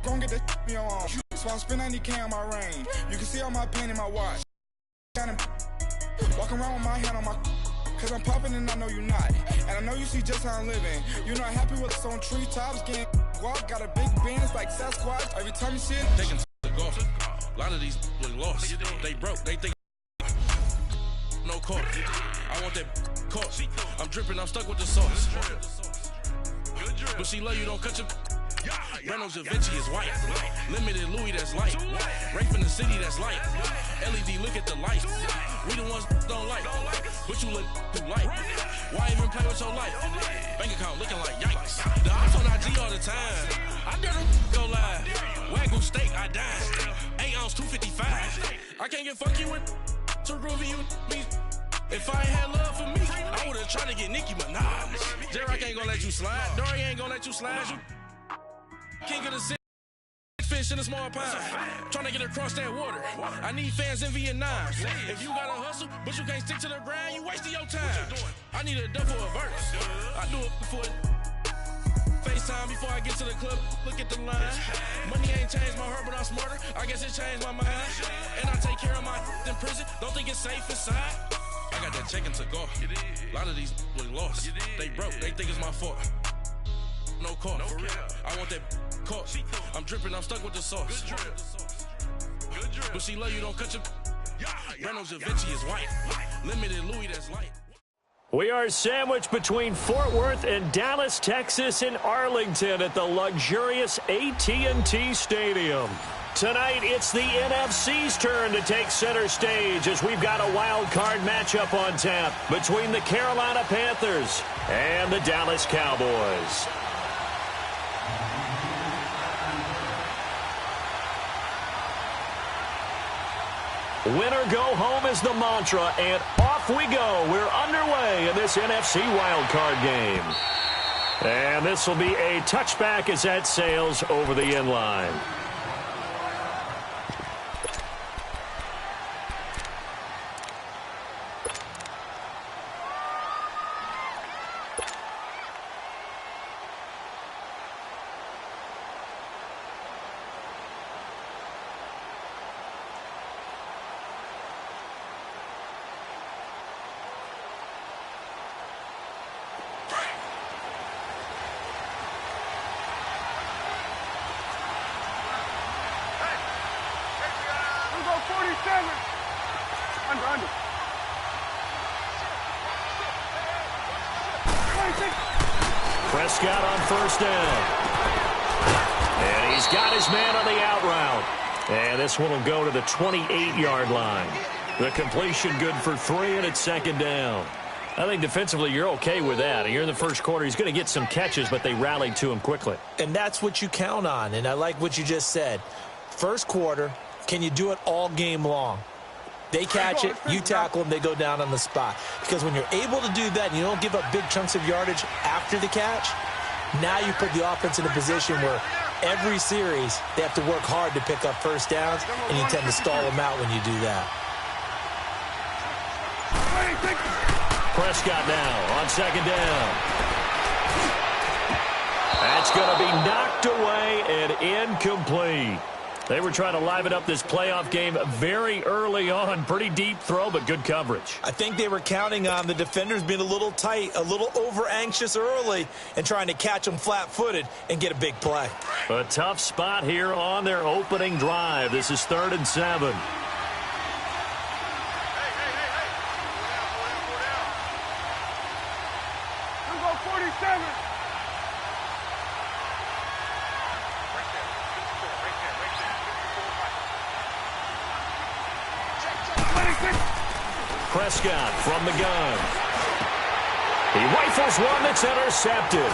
Gon' get that me on. So I'm spending 90K on my ring. You can see all my pain in my watch. Walking around with my hand on my, cause I'm popping and I know you not. And I know you see just how I'm living. You're not happy with us on treetops, getting walk, got a big band, it's like Sasquatch. Every time you see it, they can the golf. A lot of these look lost. They broke, they think no cost. I want that cost. I'm dripping, I'm stuck with the sauce. But she love you, don't cut your. Reynolds Da Vinci is white. Limited Louis, that's light. Rape in the city, that's light. LED, look at the light. We the ones don't like. But you look too light. Why even play with your life? Bank account looking like yikes. The ops on IG all the time. I dare them go live. Wagyu steak, I dine. 8 ounce, 255. I can't get funky with too groovy you me. If I ain't had love for me, I would've tried to get Nicki Minaj. J-Rock ain't gonna let you slide. Dory ain't gonna let you slide. You king of the city, fish in a small pond. Trying to get across that water. I need fans in Vietnam. If you gotta hustle, but you can't stick to the grind, you wasting your time. I need a double a verse. I do it before FaceTime before I get to the club. Look at the line. Money ain't changed my heart, but I'm smarter. I guess it changed my mind. And I take care of my in prison. Don't think it's safe inside. I got that check to go. A lot of these look lost. They broke. They think it's my fault. No cost. For real. I want that cost. I'm dripping, I'm stuck with the sauce. But she love you, don't cut your. Reynolds Da Vinci is white. Limited Louis, that's light. We are sandwiched between Fort Worth and Dallas, Texas, and Arlington at the luxurious AT&T Stadium. Tonight, it's the NFC's turn to take center stage as we've got a wild card matchup on tap between the Carolina Panthers and the Dallas Cowboys. Winner go home is the mantra, and off we go. We're underway in this NFC wildcard game. And this will be a touchback as that sails over the end line. Prescott on first down. And he's got his man on the out route. And this one will go to the 28-yard line. The completion good for 3, and it's second down. I think defensively you're okay with that. Here in the first quarter, he's going to get some catches, but they rallied to him quickly. And that's what you count on, and I like what you just said. First quarter, can you do it all game long? They catch it, you tackle them, they go down on the spot. Because when you're able to do that and you don't give up big chunks of yardage after the catch, now you put the offense in a position where every series they have to work hard to pick up first downs, and you tend to stall them out when you do that. Prescott now on second down. That's going to be knocked away and incomplete. They were trying to liven up this playoff game very early on. Pretty deep throw, but good coverage. I think they were counting on the defenders being a little tight, a little over-anxious early, and trying to catch them flat-footed and get a big play. A tough spot here on their opening drive. This is 3rd and 7. Prescott from the gun. He rifles one that's intercepted.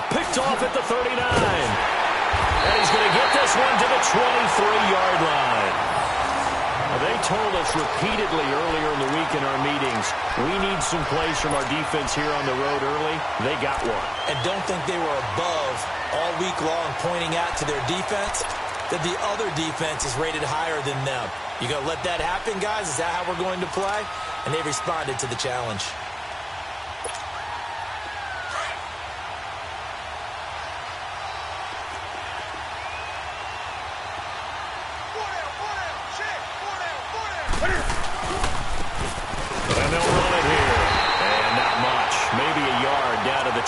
Picked off at the 39. And he's going to get this one to the 23-yard line. Now, they told us repeatedly earlier in the week in our meetings, we need some plays from our defense here on the road early. They got one. And don't think they were above all week long pointing out to their defense that the other defense is rated higher than them. You going to let that happen, guys? Is that how we're going to play? And they responded to the challenge.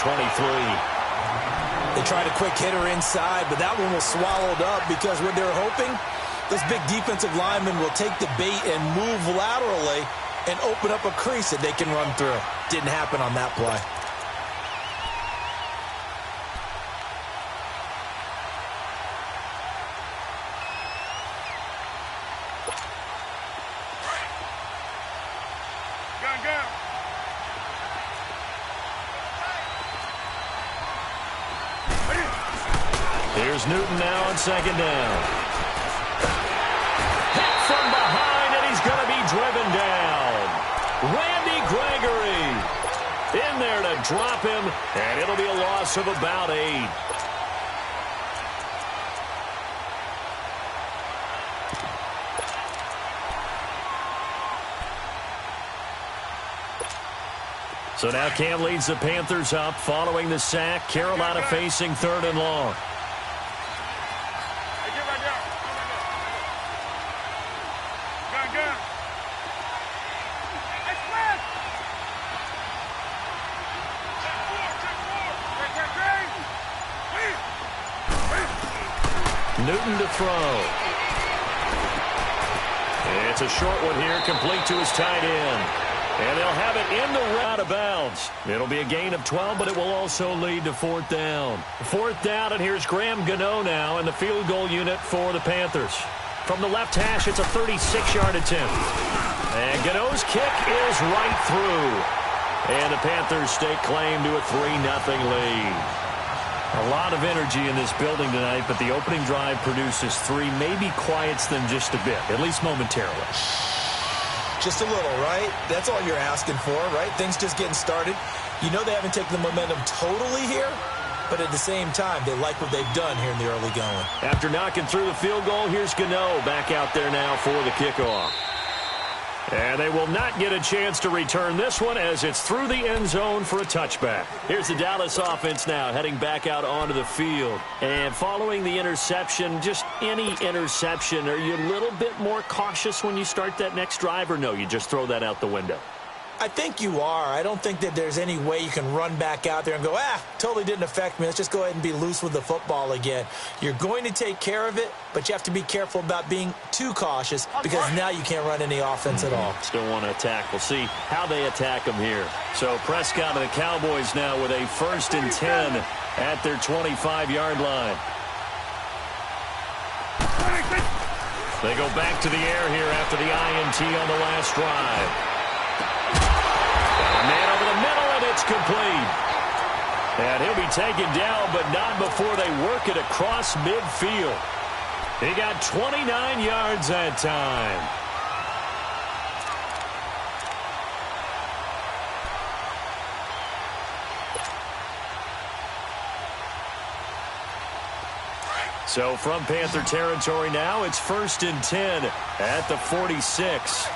23. They tried a quick hitter inside, but that one was swallowed up because what they were hoping, those big defensive linemen will take the bait and move laterally and open up a crease that they can run through. Didn't happen on that play. Here's Newton now on second down. Hit from behind, and he's going to be driven down. Randy Gregory in there to drop him, and it'll be a loss of about 8. So now Cam leads the Panthers up following the sack. Carolina facing 3rd and long. Newton to throw. It's a short one here, complete to his tight end. And they'll have it in the out of bounds. It'll be a gain of 12, but it will also lead to 4th down. 4th down, and here's Graham Gano now in the field goal unit for the Panthers. From the left hash, it's a 36-yard attempt. And Gano's kick is right through. And the Panthers stake claim to a 3-0 lead. A lot of energy in this building tonight, but the opening drive produces 3. Maybe quiets them just a bit, at least momentarily. Just a little, right? That's all you're asking for, right? Things just getting started. You know they haven't taken the momentum totally here, but at the same time, they like what they've done here in the early going. After knocking through the field goal, here's Gano back out there now for the kickoff. And they will not get a chance to return this one as it's through the end zone for a touchback. Here's the Dallas offense now heading back out onto the field. And following the interception, just any interception, are you a little bit more cautious when you start that next drive, or no, you just throw that out the window? I think you are. I don't think that there's any way you can run back out there and go, totally didn't affect me. Let's just go ahead and be loose with the football again. You're going to take care of it, but you have to be careful about being too cautious because now you can't run any offense at all. Still want to attack. We'll see how they attack them here. So Prescott and the Cowboys now with a 1st and 10 at their 25-yard line. They go back to the air here after the INT on the last drive. Man over the middle, and it's complete. And he'll be taken down, but not before they work it across midfield. He got 29 yards that time. So from Panther territory now, it's 1st and 10 at the 46.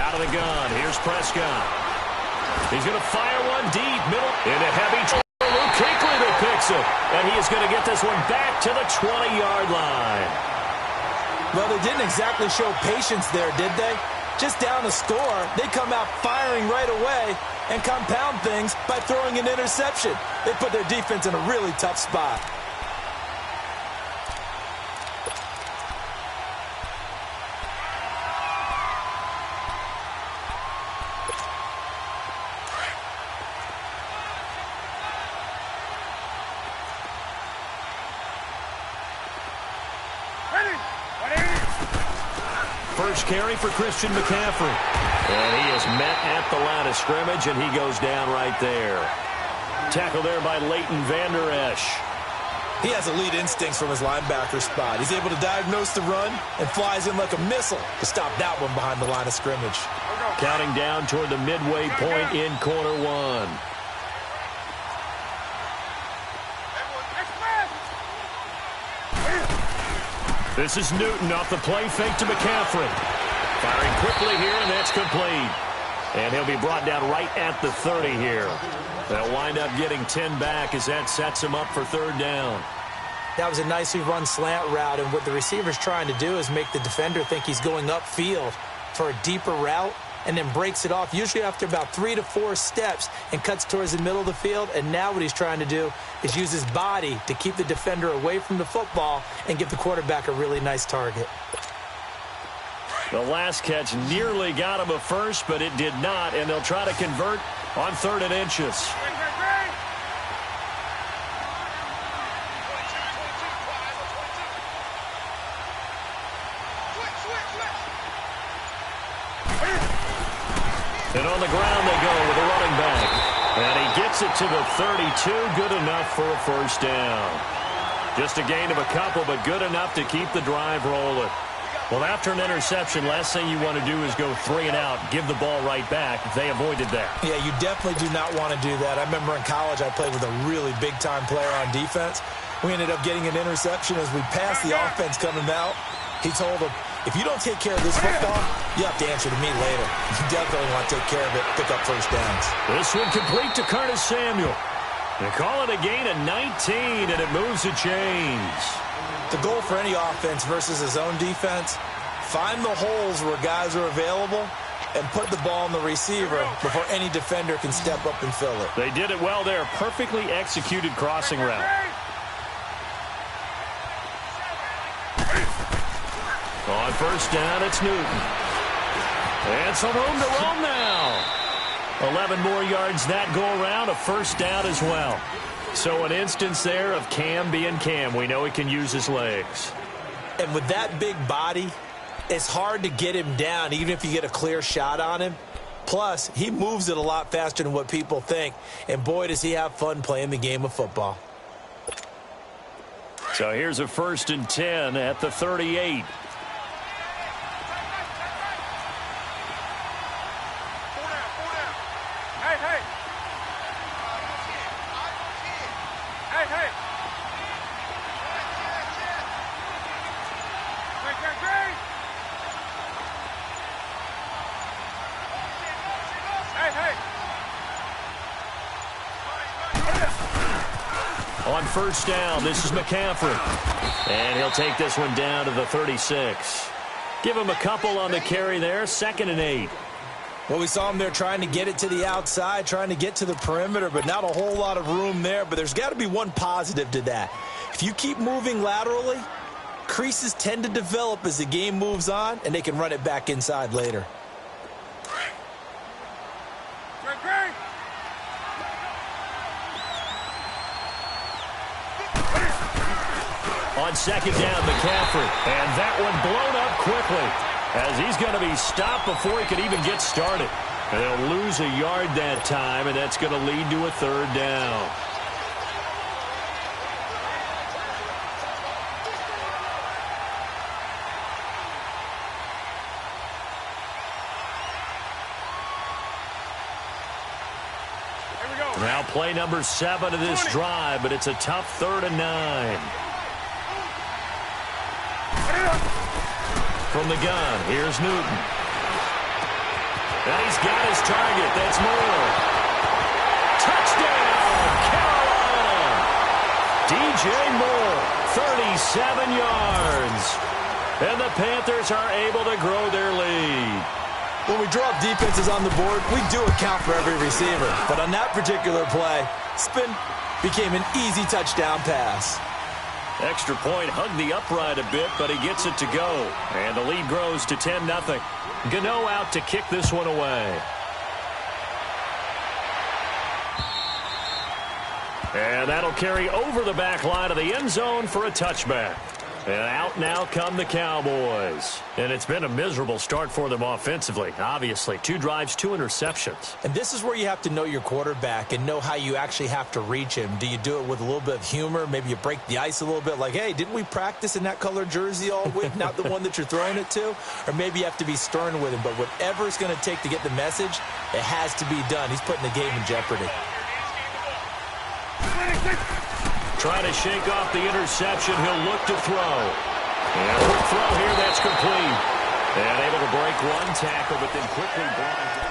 Out of the gun. Here's Prescott. He's going to fire one deep. Middle. Into heavy trouble. Luke Kuechly that picks it. And he is going to get this one back to the 20-yard line. Well, they didn't exactly show patience there, did they? Just down a score, they come out firing right away and compound things by throwing an interception. They put their defense in a really tough spot. First carry for Christian McCaffrey. And he is met at the line of scrimmage, and he goes down right there. Tackle there by Leighton Vander Esch. He has elite instincts from his linebacker spot. He's able to diagnose the run and flies in like a missile to stop that one behind the line of scrimmage. Counting down toward the midway point in quarter 1. This is Newton off the play fake to McCaffrey. Firing quickly here, and that's complete. And he'll be brought down right at the 30 here. They'll wind up getting 10 back as that sets him up for 3rd down. That was a nicely run slant route, and what the receiver's trying to do is make the defender think he's going upfield. for a deeper route and then breaks it off, usually after about 3 to 4 steps, and cuts towards the middle of the field. And now what he's trying to do is use his body to keep the defender away from the football and give the quarterback a really nice target. The last catch nearly got him a first, but it did not, and they'll try to convert on 3rd and inches. And on the ground they go with a running back. And he gets it to the 32, good enough for a first down. Just a gain of a couple, but good enough to keep the drive rolling. Well, after an interception, last thing you want to do is go 3 and out, give the ball right back. They avoided that. Yeah, you definitely do not want to do that. I remember in college I played with a really big-time player on defense. We ended up getting an interception as we passed the offense coming out. He told him, if you don't take care of this football, you have to answer to me later. You definitely want to take care of it, pick up first downs. This one complete to Curtis Samuel. They call it a gain of 19, and it moves the chains. The goal for any offense versus his own defense, find the holes where guys are available and put the ball in the receiver before any defender can step up and fill it. They did it well there. Perfectly executed crossing route. On first down, it's Newton. And some room to roam now. 11 more yards that go around, a first down as well. So an instance there of Cam being Cam. We know he can use his legs. And with that big body, it's hard to get him down, even if you get a clear shot on him. Plus, he moves it a lot faster than what people think. And boy, does he have fun playing the game of football. So here's a 1st and 10 at the 38. On first down, this is McCaffrey. And he'll take this one down to the 36. Give him a couple on the carry there, 2nd and 8. Well, we saw him there trying to get it to the outside, trying to get to the perimeter, but not a whole lot of room there. But there's got to be one positive to that. If you keep moving laterally, creases tend to develop as the game moves on, and they can run it back inside later. On 2nd down, McCaffrey. And that one blown up quickly as he's going to be stopped before he can even get started. And they'll lose a yard that time, and that's going to lead to a 3rd down. Now play number 7 of this drive, but it's a tough 3rd and 9. From the gun, here's Newton. And he's got his target. That's Moore. Touchdown, Carolina! DJ Moore, 37 yards. And the Panthers are able to grow their lead. When we draw up defenses on the board, we do account for every receiver. But on that particular play, spin became an easy touchdown pass. Extra point hugged the upright a bit, but he gets it to go. And the lead grows to 10-0. Gano out to kick this one away. And that'll carry over the back line of the end zone for a touchback. And out now come the Cowboys. And it's been a miserable start for them offensively. Obviously, 2 drives, 2 interceptions. And this is where you have to know your quarterback and know how you actually have to reach him. Do you do it with a little bit of humor? Maybe you break the ice a little bit like, hey, didn't we practice in that color jersey all week, not the one that you're throwing it to? Or maybe you have to be stern with him. But whatever it's going to take to get the message, it has to be done. He's putting the game in jeopardy. Trying to shake off the interception. He'll look to throw. And a quick throw here, that's complete. And able to break one tackle, but then quickly brought.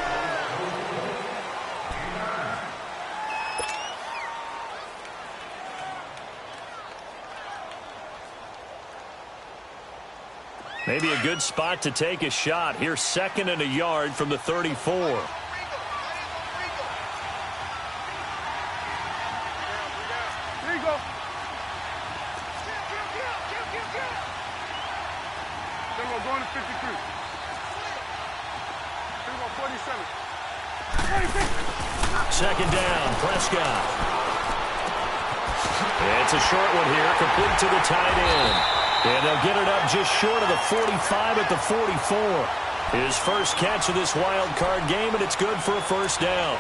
Maybe a good spot to take a shot. Here's 2nd and a yard from the 34. Going to 53. 47. 2nd down, Prescott. It's a short one here, complete to the tight end. And they'll get it up just short of the 45 at the 44. His first catch of this wild card game, and it's good for a first down.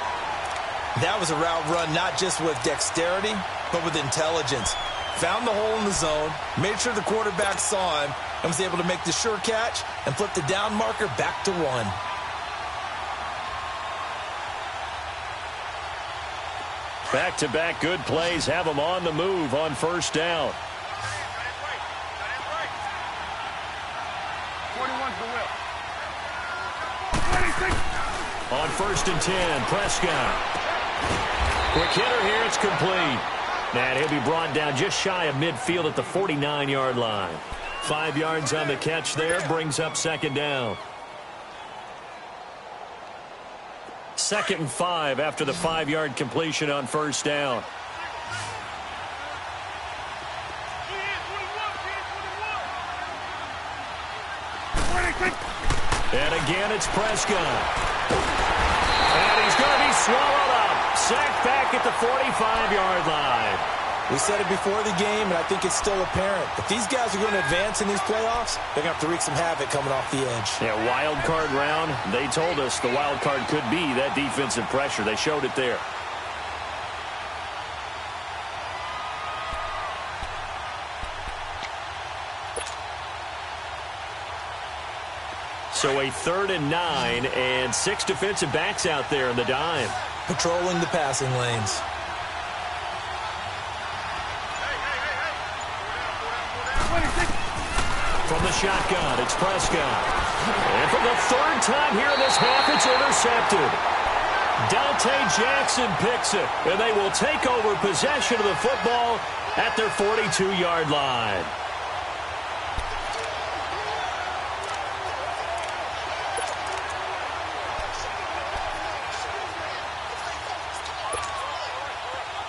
That was a route run not just with dexterity, but with intelligence. Found the hole in the zone, made sure the quarterback saw him, and was able to make the sure catch and flip the down marker back to 1. Back-to-back good plays have them on the move on first down. 21's the will. On 1st and 10, Prescott. Quick hitter here, it's complete. And he'll be brought down just shy of midfield at the 49-yard line. 5 yards on the catch there, brings up 2nd down. 2nd and 5 after the 5-yard completion on first down. And again, it's Prescott. And he's going to be swallowed up. Sacked back at the 45-yard line. We said it before the game, and I think it's still apparent. If these guys are going to advance in these playoffs, they're going to have to wreak some havoc coming off the edge. Yeah, wild card round. They told us the wild card could be that defensive pressure. They showed it there. So a 3rd and 9 and 6 defensive backs out there in the dime. Patrolling the passing lanes. From the shotgun, it's Prescott. And for the 3rd time here in this half, it's intercepted. Dante Jackson picks it, and they will take over possession of the football at their 42-yard line.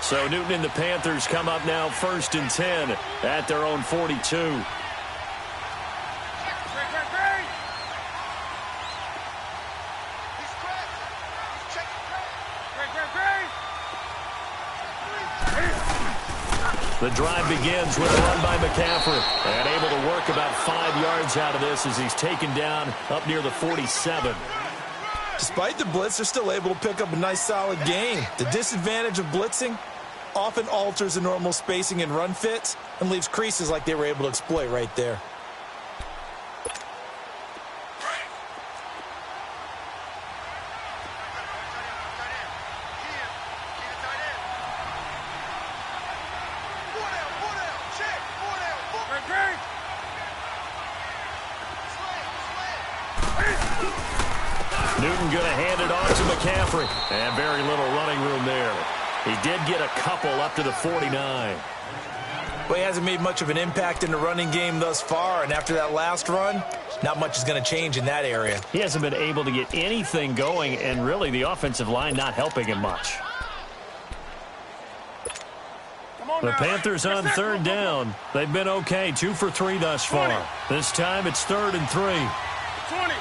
So Newton and the Panthers come up now 1st and 10 at their own 42. The drive begins with a run by McCaffrey. And able to work about 5 yards out of this as he's taken down up near the 47. Despite the blitz, they're still able to pick up a nice solid gain. The disadvantage of blitzing often alters the normal spacing and run fits and leaves creases like they were able to exploit right there. Newton going to hand it off to McCaffrey. And very little running room there. He did get a couple up to the 49. Well, he hasn't made much of an impact in the running game thus far, and after that last run, not much is going to change in that area. He hasn't been able to get anything going, and really the offensive line not helping him much. The Panthers on 3rd down. They've been okay, 2 for 3 thus far. This time it's 3rd and 3. 20.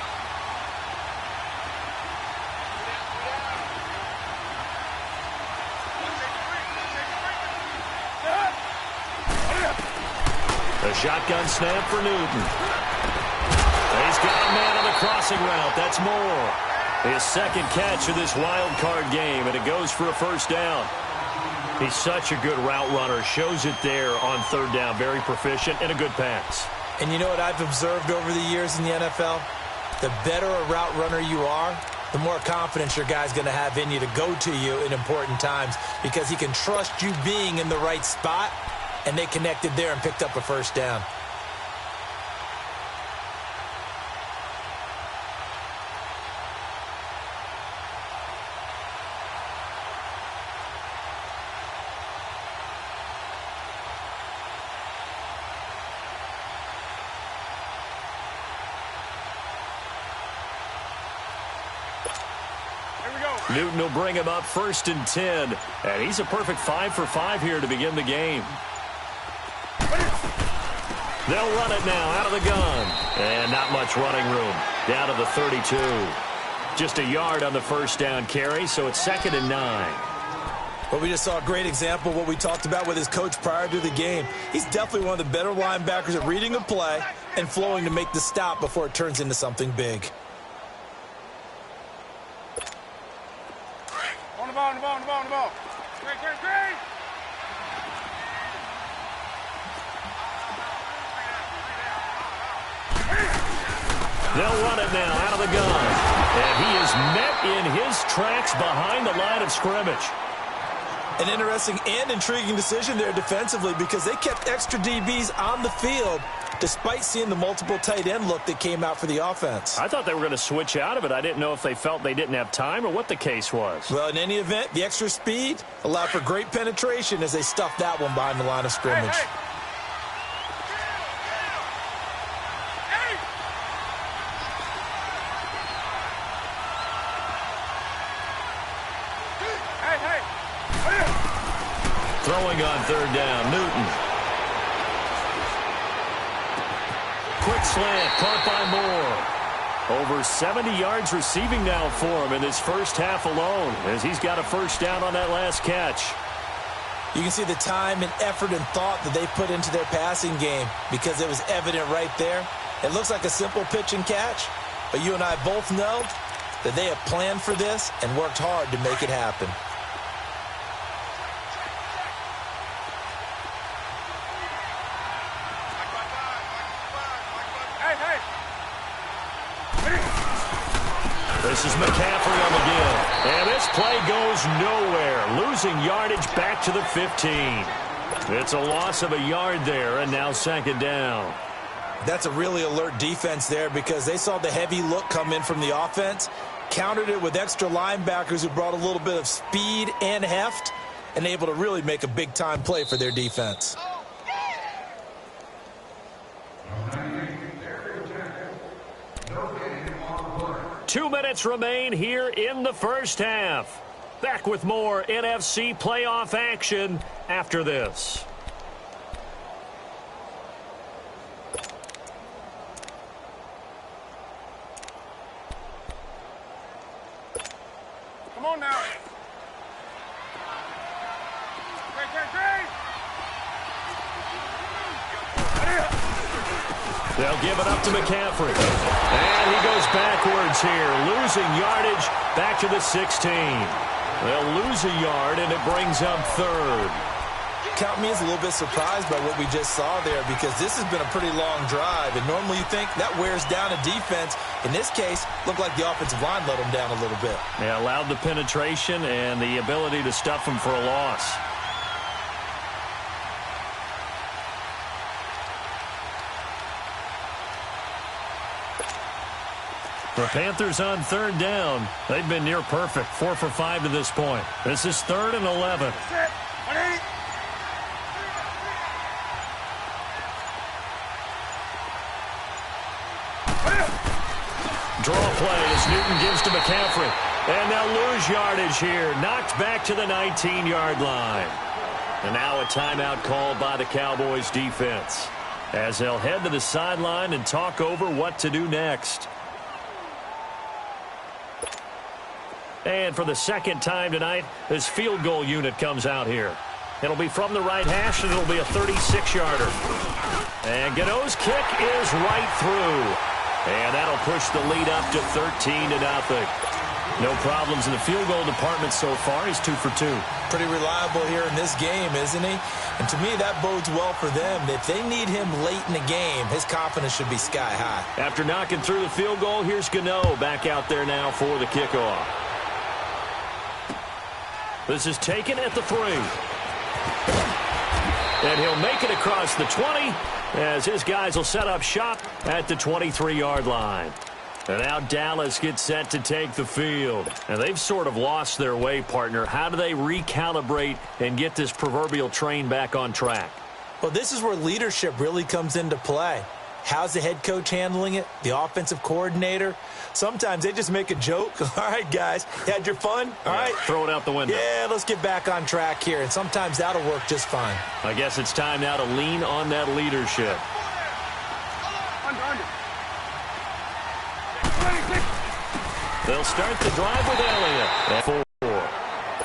A shotgun snap for Newton. He's got a man on the crossing route. That's Moore. His 2nd catch of this wild card game, and it goes for a first down. He's such a good route runner. Shows it there on 3rd down. Very proficient and a good pass. And you know what I've observed over the years in the NFL? The better a route runner you are, the more confidence your guy's going to have in you to go to you in important times because he can trust you being in the right spot, and they connected there and picked up a first down. Newton will bring him up 1st and 10. And he's a perfect 5 for 5 here to begin the game. They'll run it now out of the gun. And not much running room. Down to the 32. Just a yard on the first down carry, so it's 2nd and 9. Well, we just saw a great example of what we talked about with his coach prior to the game. He's definitely one of the better linebackers at reading a play and flowing to make the stop before it turns into something big. On the ball, on the ball, on the ball, on the ball. Great. They'll run it now out of the gun. And he is met in his tracks behind the line of scrimmage. An interesting and intriguing decision there defensively because they kept extra DBs on the field despite seeing the multiple tight end look that came out for the offense. I thought they were going to switch out of it. I didn't know if they felt they didn't have time or what the case was. Well, in any event, the extra speed allowed for great penetration as they stuffed that one behind the line of scrimmage. Throwing on 3rd down, Newton. Quick slant, caught by Moore. Over 70 yards receiving now for him in this first half alone as he's got a first down on that last catch. You can see the time and effort and thought that they put into their passing game because it was evident right there. It looks like a simple pitch and catch, but you and I both know that they have planned for this and worked hard to make it happen. This is McCaffrey on the give. And this play goes nowhere. Losing yardage back to the 15. It's a loss of a yard there, and now 2nd down. That's a really alert defense there because they saw the heavy look come in from the offense, countered it with extra linebackers who brought a little bit of speed and heft, and able to really make a big-time play for their defense. 2 minutes remain here in the first half. Back with more NFC playoff action after this. Come on now. They'll give it up to McCaffrey. And he goes backwards here, losing yardage back to the 16. They'll lose a yard, and it brings up 3rd. Count me as a little bit surprised by what we just saw there because this has been a pretty long drive, and normally you think that wears down a defense. In this case, looked like the offensive line let them down a little bit. Yeah, allowed the penetration and the ability to stuff them for a loss. The Panthers on 3rd down. They've been near perfect, 4 for 5 to this point. This is 3rd and 11. Draw play as Newton gives to McCaffrey. And they'll lose yardage here. Knocked back to the 19-yard line. And now a timeout called by the Cowboys defense as they'll head to the sideline and talk over what to do next. And for the 2nd time tonight, this field goal unit comes out here. It'll be from the right hash, and it'll be a 36-yarder. And Gano's kick is right through. And that'll push the lead up to 13-0. No problems in the field goal department so far. He's 2 for 2. Pretty reliable here in this game, isn't he? And to me, that bodes well for them. If they need him late in the game, his confidence should be sky high. After knocking through the field goal, here's Gano back out there now for the kickoff. This is taken at the 3. And he'll make it across the 20 as his guys will set up shop at the 23-yard line. And now Dallas gets set to take the field. And they've sort of lost their way, partner. How do they recalibrate and get this proverbial train back on track? Well, this is where leadership really comes into play. How's the head coach handling it? The offensive coordinator? Sometimes they just make a joke. All right, guys, had your fun? All right. Throw it out the window. Yeah, let's get back on track here, and sometimes that'll work just fine. I guess it's time now to lean on that leadership. They'll start the drive with Elliott. 4.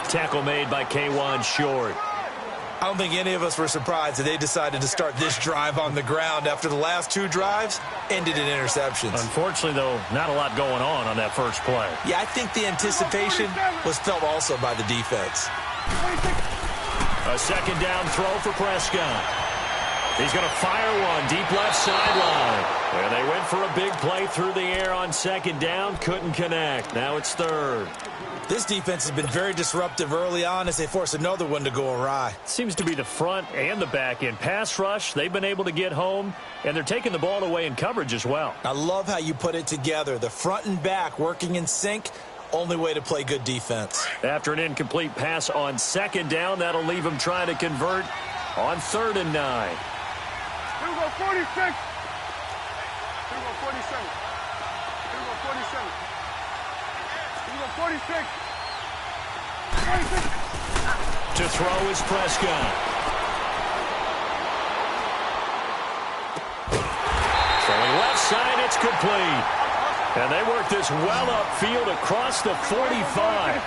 Tackle made by K1 Short. I don't think any of us were surprised that they decided to start this drive on the ground after the last 2 drives ended in interceptions. Unfortunately, though, not a lot going on that first play. Yeah, I think the anticipation was felt also by the defense. A second down throw for Prescott. He's going to fire one deep left sideline. And they went for a big play through the air on second down. Couldn't connect. Now it's third. This defense has been very disruptive early on as they force another one to go awry. Seems to be the front and the back end. Pass rush, they've been able to get home, and they're taking the ball away in coverage as well. I love how you put it together. The front and back working in sync. Only way to play good defense. After an incomplete pass on second down, that'll leave them trying to convert on 3rd and 9. Here we go, 46. Here we go, 47. Here we go, 47. Here we go, 46. 46. To throw is Prescott. Throwing left side, it's complete. And they work this well upfield across the 45.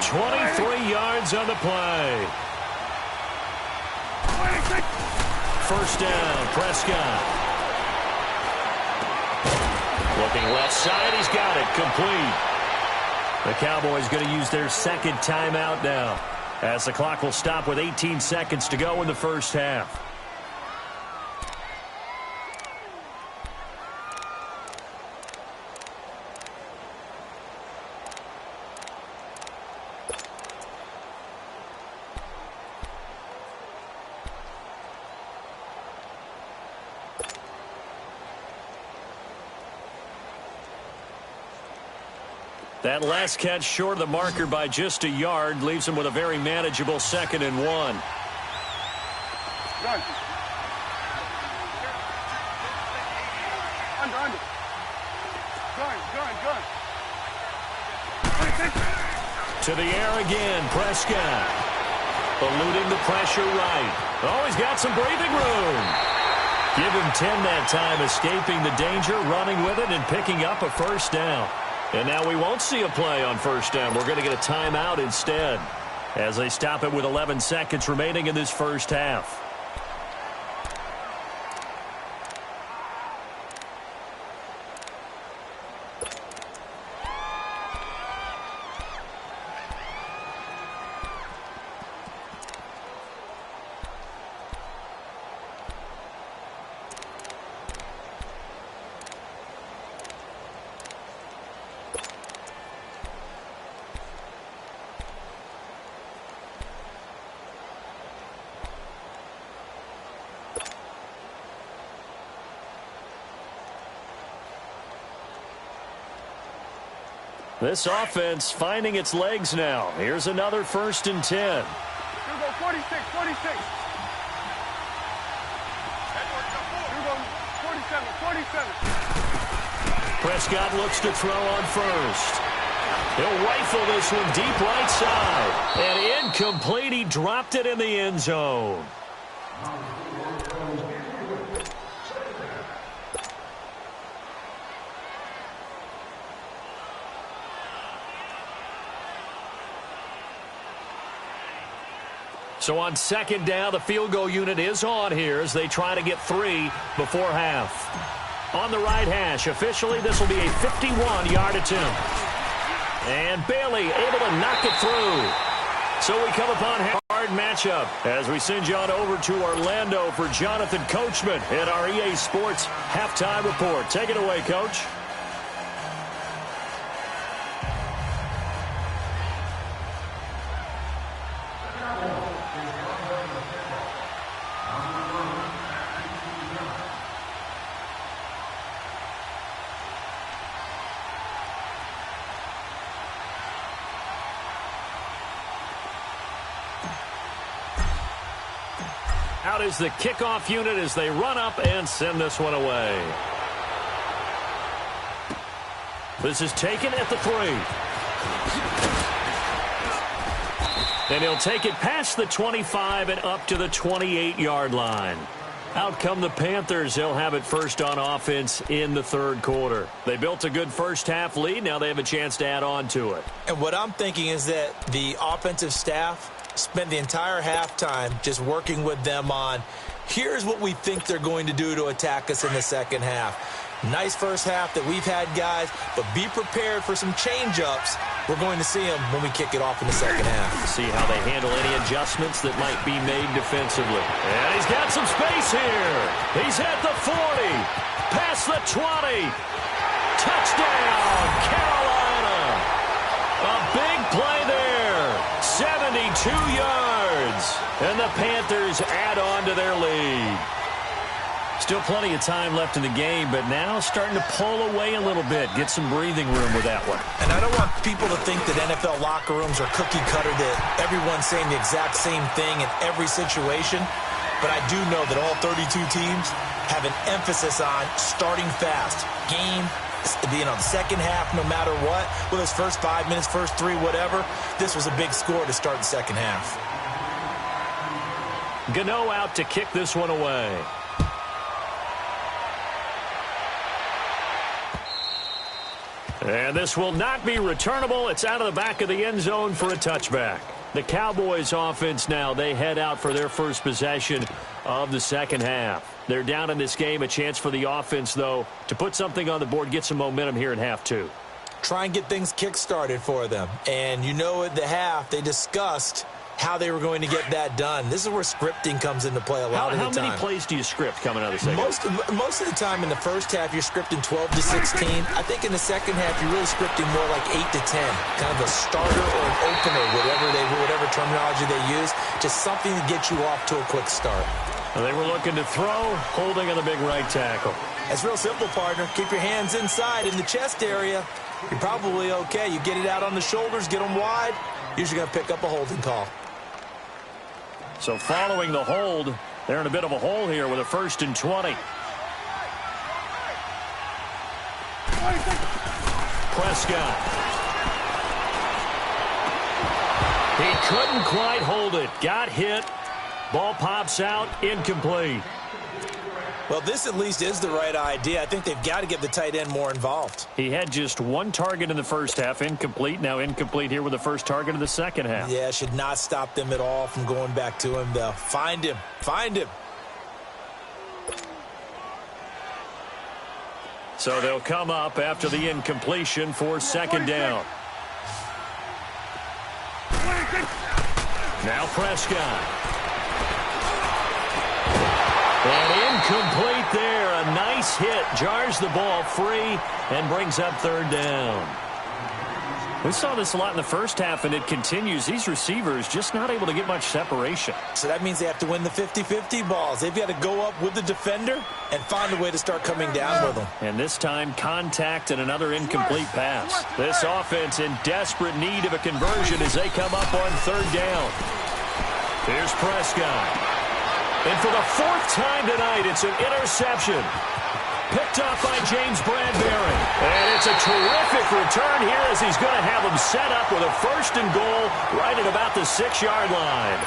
23 yards on the play. First down, Prescott. Looking left side, he's got it, complete. The Cowboys going to use their second timeout now, as the clock will stop with 18 seconds to go in the first half. That last catch short of the marker by just a yard leaves him with a very manageable 2nd and 1. Gun. Under. Gun. To the air again, Prescott. Eluding the pressure right. Oh, he's got some breathing room. Give him 10 that time, escaping the danger, running with it, and picking up a first down. And now we won't see a play on first down. We're going to get a timeout instead, as they stop it with 11 seconds remaining in this first half. This offense finding its legs now. Here's another 1st and 10. Here we go, 46. Here we go, 47. Prescott looks to throw on first. He'll rifle this one deep right side. And incomplete. He dropped it in the end zone. So on second down, the field goal unit is on here as they try to get 3 before half. On the right hash, officially, this will be a 51-yard attempt. And Bailey able to knock it through. So we come upon a hard matchup as we send you on over to Orlando for Jonathan Coachman at our EA Sports Halftime Report. Take it away, Coach. Out is the kickoff unit as they run up and send this one away. This is taken at the 3. And he'll take it past the 25 and up to the 28-yard line. Out come the Panthers. They'll have it first on offense in the third quarter. They built a good first-half lead. Now they have a chance to add on to it. And what I'm thinking is that the offensive staff spent the entire halftime just working with them on, here's what we think they're going to do to attack us in the second half. Nice first half that we've had, guys, but be prepared for some change-ups. We're going to see them when we kick it off in the second half. See how they handle any adjustments that might be made defensively. And he's got some space here. He's at the 40, past the 20. Touchdown, Carolina. A big play there. 72 yards. And the Panthers add on to their lead. Still plenty of time left in the game, but now starting to pull away a little bit. Get some breathing room with that one. And I don't want people to think that NFL locker rooms are cookie cutter, that everyone's saying the exact same thing in every situation. But I do know that all 32 teams have an emphasis on starting fast. Game, the second half, no matter what, whether it's first 5 minutes, first 3, whatever, this was a big score to start the second half. Gano out to kick this one away. And this will not be returnable. It's out of the back of the end zone for a touchback. The Cowboys offense now, they head out for their first possession of the second half. They're down in this game. A chance for the offense, though, to put something on the board, get some momentum here in half 2. Try and get things kick-started for them. And you know at the half, they discussed how they were going to get that done. This is where scripting comes into play a lot of the time. How many plays do you script coming out of the second? Most of the time in the first half, you're scripting 12 to 16. I think in the second half, you're really scripting more like 8 to 10. Kind of a starter or an opener, whatever terminology they use. Just something to get you off to a quick start. Well, they were looking to throw, holding on the big right tackle. That's real simple, partner. Keep your hands inside in the chest area. You're probably okay. You get it out on the shoulders, get them wide. Usually going to pick up a holding call. So following the hold, they're in a bit of a hole here with a 1st and 20. Prescott. He couldn't quite hold it. Got hit. Ball pops out. Incomplete. Well, this at least is the right idea. I think they've got to get the tight end more involved. He had just one target in the first half, incomplete. Now incomplete here with the first target of the second half. Yeah, should not stop them at all from going back to him, though. Find him. Find him. So they'll come up after the incompletion for second down. Now Prescott. And incomplete there. A nice hit. Jars the ball free and brings up third down. We saw this a lot in the first half, and it continues. These receivers just not able to get much separation. So that means they have to win the 50-50 balls. They've got to go up with the defender and find a way to start coming down with them. And this time, contact and another incomplete pass. This offense in desperate need of a conversion as they come up on third down. Here's Prescott. And for the 4th time tonight, it's an interception. Picked off by James Bradbury. And it's a terrific return here as he's going to have them set up with a 1st and goal right at about the 6-yard line.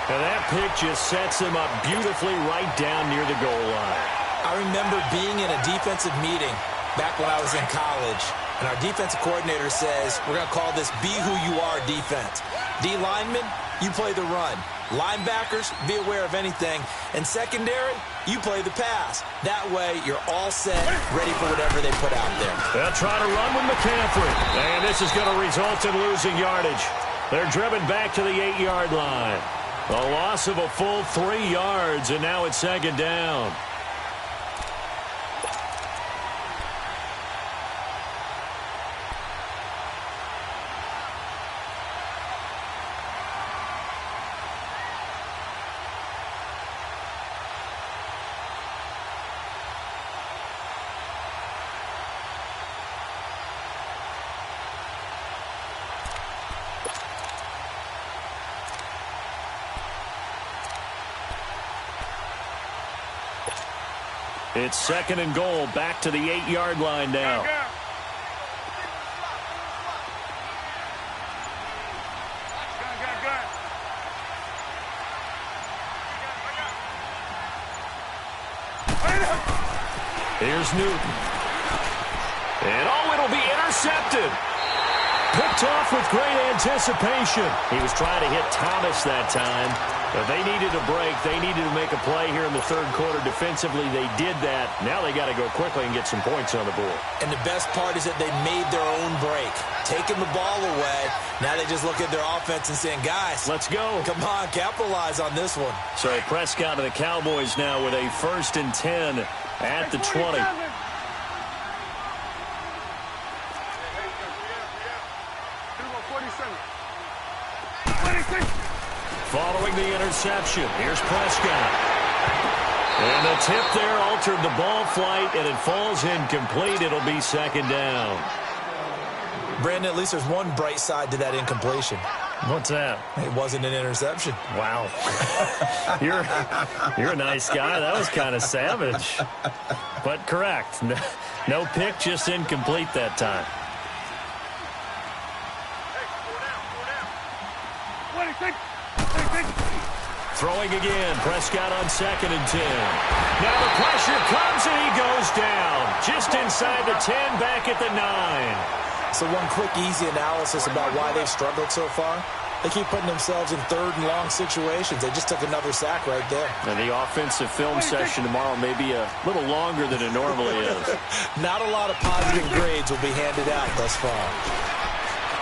And that pick just sets him up beautifully right down near the goal line. I remember being in a defensive meeting back when I was in college, and our defensive coordinator says, we're going to call this Be Who You Are defense. D linemen, you play the run. Linebackers, be aware of anything. And secondary, you play the pass. That way, you're all set, ready for whatever they put out there. They'll try to run with McCaffrey. And this is going to result in losing yardage. They're driven back to the 8-yard line. A loss of a full 3 yards, and now it's second down. It's 2nd and goal, back to the 8-yard line now. Here's Newton. And it'll be intercepted. Picked off with great anticipation. He was trying to hit Thomas that time, but they needed a break. They needed to make a play here in the 3rd quarter. Defensively, they did that. Now they got to go quickly and get some points on the board. And the best part is that they made their own break. Taking the ball away, now they just look at their offense and saying, guys, let's go. Come on, capitalize on this one. So Prescott and the Cowboys now with a 1st and 10 at the 20. Following the interception, here's Prescott. And the tip there altered the ball flight, and it falls incomplete. It'll be 2nd down. Brandon, at least there's one bright side to that incompletion. What's that? It wasn't an interception. Wow. You're a nice guy. That was kind of savage. But correct. No pick, just incomplete that time. Throwing again. Prescott on 2nd and 10. Now the pressure comes and he goes down. Just inside the 10, back at the 9. So one quick, easy analysis about why they've struggled so far. They keep putting themselves in 3rd and long situations. They just took another sack right there. And the offensive film session tomorrow may be a little longer than it normally is. Not a lot of positive grades will be handed out thus far.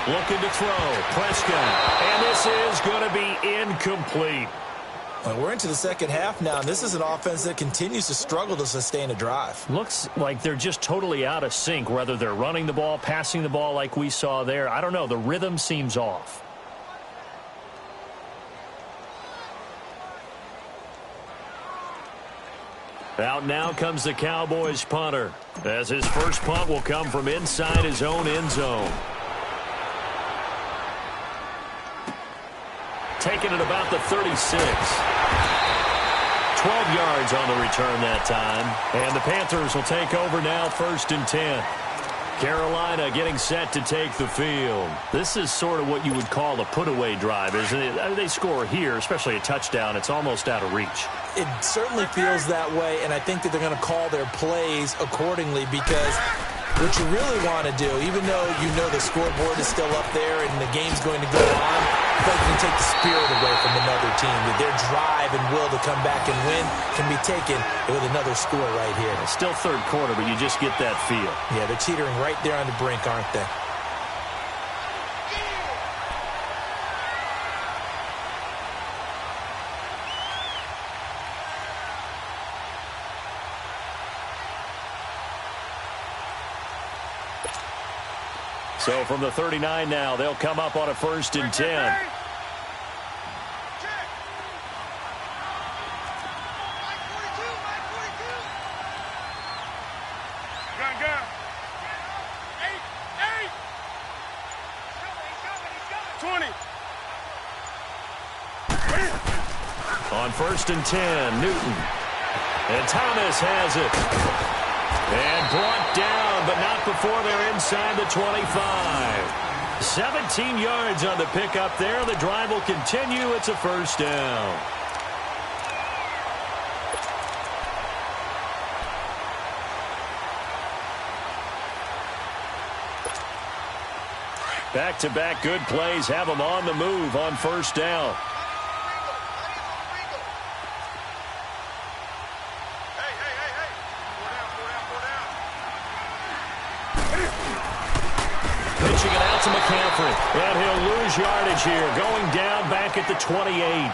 Looking to throw. Prescott. And this is going to be incomplete. Well, we're into the 2nd half now, and this is an offense that continues to struggle to sustain a drive. Looks like they're just totally out of sync, whether they're running the ball, passing the ball like we saw there. I don't know. The rhythm seems off. Out now comes the Cowboys punter, as his first punt will come from inside his own end zone. Taking it about the 36. 12 yards on the return that time. And the Panthers will take over now, 1st and 10. Carolina getting set to take the field. This is sort of what you would call a put-away drive, isn't it? They score here, especially a touchdown. It's almost out of reach. It certainly feels that way, and I think that they're going to call their plays accordingly, because what you really want to do, even though you know the scoreboard is still up there and the game's going to go on, I think you can take the spirit away from another team. That their drive and will to come back and win can be taken with another score right here. It's still 3rd quarter, but you just get that feel. Yeah, they're teetering right there on the brink, aren't they? So from the 39 now, they'll come up on a 1st and 10. On 1st and 10, Newton. And Thomas has it. And brought down, but not before they're inside the 25. 17 yards on the pickup there. The drive will continue. It's a 1st down. Back-to-back good plays have them on the move on 1st down. Pitching it out to McCaffrey. And he'll lose yardage here. Going down back at the 28.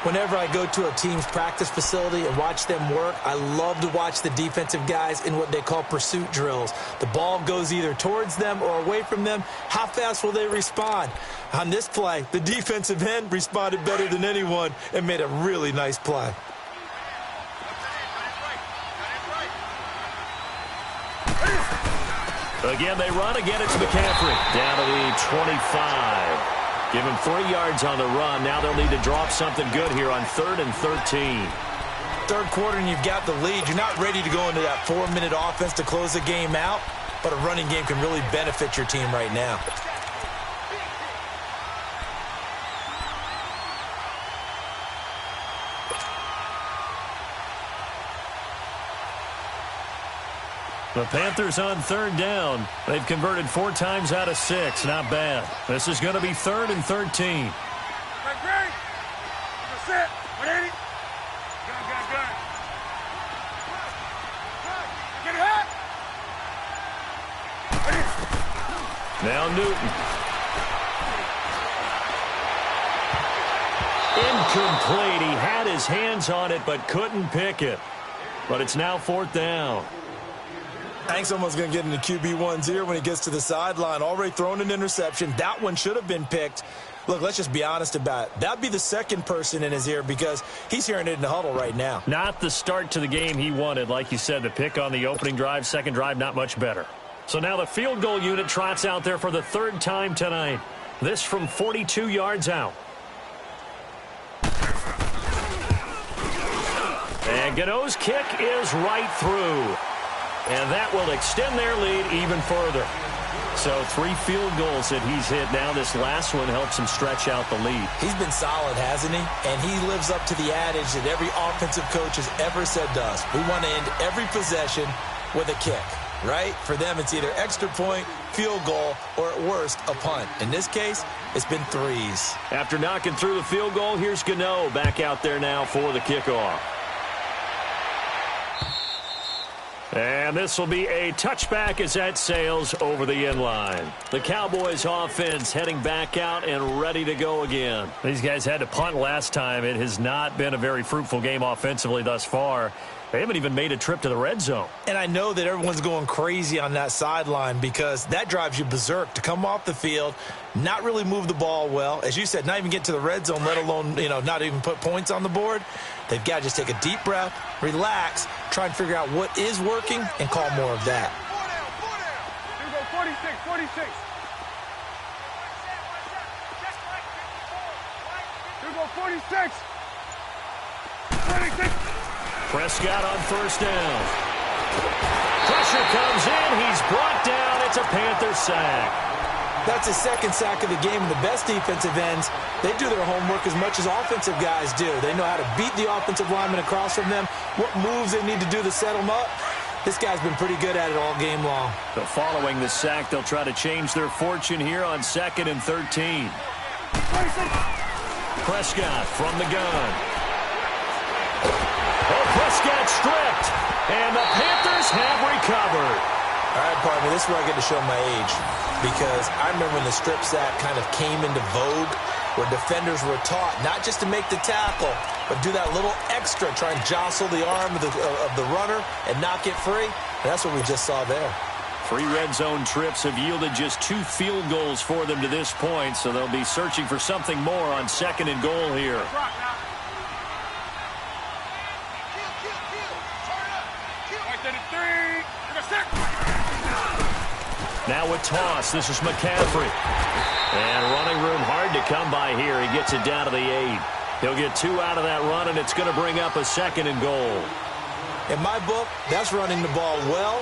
Whenever I go to a team's practice facility and watch them work, I love to watch the defensive guys in what they call pursuit drills. The ball goes either towards them or away from them. How fast will they respond? On this play, the defensive end responded better than anyone and made a really nice play. Again, they run. Again, it's McCaffrey. Down to the 25. Give him 3 yards on the run. Now they'll need to drop something good here on 3rd and 13. third quarter and you've got the lead. You're not ready to go into that 4-minute offense to close the game out, but a running game can really benefit your team right now. The Panthers on third down. They've converted 4 times out of 6. Not bad. This is going to be 3rd and 13. Great. That's it. 180. Gun. Get it hot. Now Newton. Incomplete. He had his hands on it but couldn't pick it. But it's now 4th down. I think someone's going to get into QB1's ear when he gets to the sideline. Already thrown an interception. That one should have been picked. Look, let's just be honest about it. That'd be the second person in his ear because he's hearing it in the huddle right now. Not the start to the game he wanted. Like you said, the pick on the opening drive, second drive, not much better. So now the field goal unit trots out there for the 3rd time tonight. This from 42 yards out. And Gano's kick is right through. And that will extend their lead even further. So 3 field goals that he's hit now. This last one helps him stretch out the lead. He's been solid, hasn't he? And he lives up to the adage that every offensive coach has ever said to us. We want to end every possession with a kick, right? For them, it's either extra point, field goal, or at worst, a punt. In this case, it's been 3s. After knocking through the field goal, here's Gano back out there now for the kickoff. And this will be a touchback as that sails over the end line. The Cowboys offense heading back out and ready to go again. These guys had to punt last time. It has not been a very fruitful game offensively thus far. They haven't even made a trip to the red zone. And I know that everyone's going crazy on that sideline because that drives you berserk to come off the field, not really move the ball well. As you said, not even get to the red zone, let alone, not even put points on the board. They've got to just take a deep breath, relax, try and figure out what is working, and call more of that. Here we go, 46. Here we go, 46. 46. Prescott on first down. Pressure comes in. He's brought down. It's a Panther sack. That's his 2nd sack of the game. And the best defensive ends, they do their homework as much as offensive guys do. They know how to beat the offensive lineman across from them, what moves they need to do to set them up. This guy's been pretty good at it all game long. So following the sack, they'll try to change their fortune here on 2nd and 13. Prescott from the gun. Oh, Prescott stripped, and the Panthers have recovered. All right, partner, this is where I get to show my age because I remember when the strip sack kind of came into vogue where defenders were taught not just to make the tackle, but do that little extra, try and jostle the arm of the runner and knock it free. And that's what we just saw there. 3 red zone trips have yielded just 2 field goals for them to this point, so they'll be searching for something more on 2nd and goal here. Now with toss, this is McCaffrey. And running room hard to come by here. He gets it down to the 8. He'll get 2 out of that run, and it's going to bring up a 2nd and goal. In my book, that's running the ball well,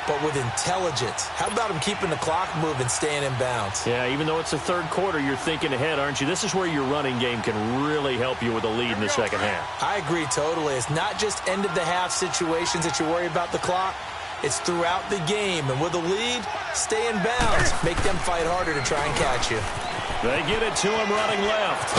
but with intelligence. How about him keeping the clock moving, staying in bounds? Yeah, even though it's the 3rd quarter, you're thinking ahead, aren't you? This is where your running game can really help you with a lead in the 2nd half. I agree totally. It's not just end-of-the-half situations that you worry about the clock. It's throughout the game. And with a lead, stay in bounds. Make them fight harder to try and catch you. They get it to him running left.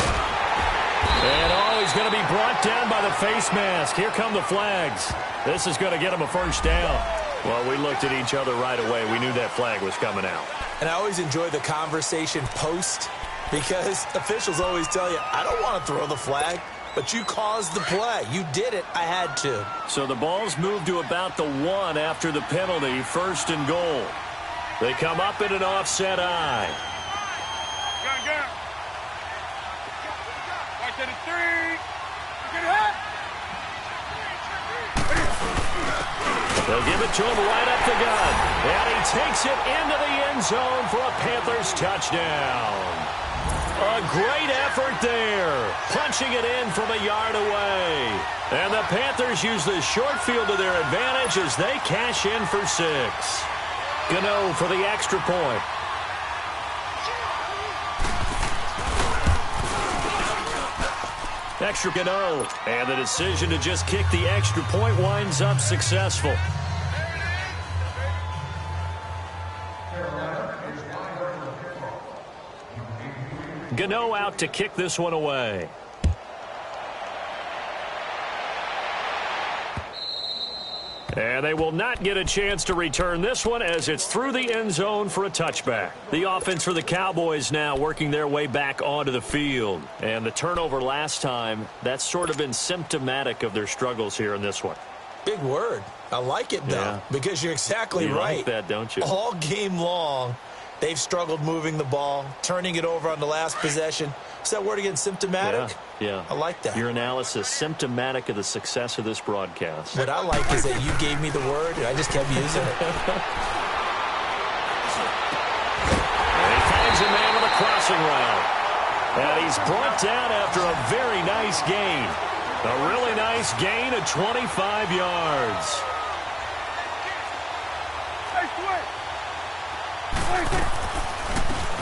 And he's going to be brought down by the face mask. Here come the flags. This is going to get him a 1st down. Well, we looked at each other right away. We knew that flag was coming out. And I always enjoy the conversation post because officials always tell you, I don't want to throw the flag. But you caused the play. You did it. I had to. So the ball's moved to about the 1 after the penalty. 1st and goal. They come up in an offset eye. Gun. Right to the 3. Get hit. They'll give it to him right up the gut. And he takes it into the end zone for a Panthers touchdown. A great effort there. Punching it in from a yard away. And the Panthers use the short field to their advantage as they cash in for 6. Gano for the extra point. Extra Gano. And the decision to just kick the extra point winds up successful. Gano out to kick this one away. And they will not get a chance to return this one as it's through the end zone for a touchback. The offense for the Cowboys now working their way back onto the field. And the turnover last time, that's sort of been symptomatic of their struggles here in this one. Big word. I like it, though, because you're exactly right. You like that, don't you? All game long, they've struggled moving the ball, turning it over on the last possession. Is that word again, symptomatic? Yeah. I like that. Your analysis, symptomatic of the success of this broadcast. What I like is that you gave me the word, and I just kept using it. And he finds a man with a crossing route. And he's brought down after a very nice gain. A really nice gain of 25 yards.